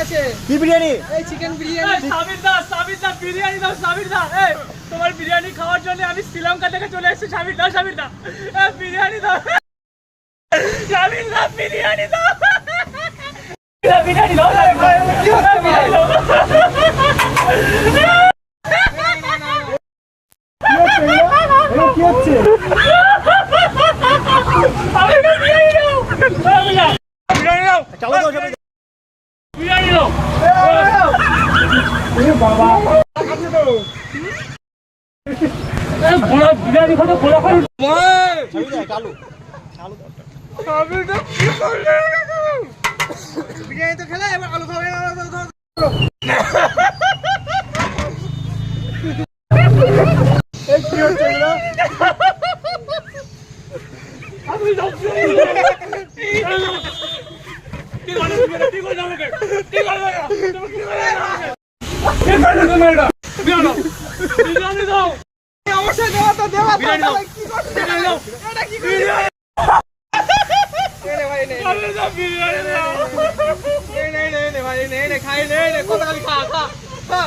আছে। কি বিরিয়ানি? এই চিকেন বিরিয়ানি। সাবির দা বিরিয়ানি দাও সাবির দা। এই তোমার বিরিয়ানি খাওয়ার জন্য আমি শ্রীলঙ্কা থেকে চলে এসেছি। সাবির দা বিরিয়ানি দাও। সাবির দা বিরিয়ানি দাও। বিরিয়ানি দাও। কি হচ্ছে ভাই? কি হচ্ছে? বিরিয়ানি দাও। চালো তো সবাই। বিরিয়ানি দাও। বাবা বিরিয়ানি খাতে খোলা করে চালু বিরিয়ানি তো খেলে এবার আলু খাবে না। এই কি হচ্ছে এগুলো? আমি দাও। কি করে আমাকে? কি করে বিরিয়ানি দাও। অবশ্যই দেওয়া তো দেওয়া। বিরিয়ানি দাও। কি করছে? বিরিয়ানি দাও। এটা কি করছে? নে ভাই নে। সাবির দা বিরিয়ানি দাও। নে ভাই নে খাই নে কত খালি খা খা খা।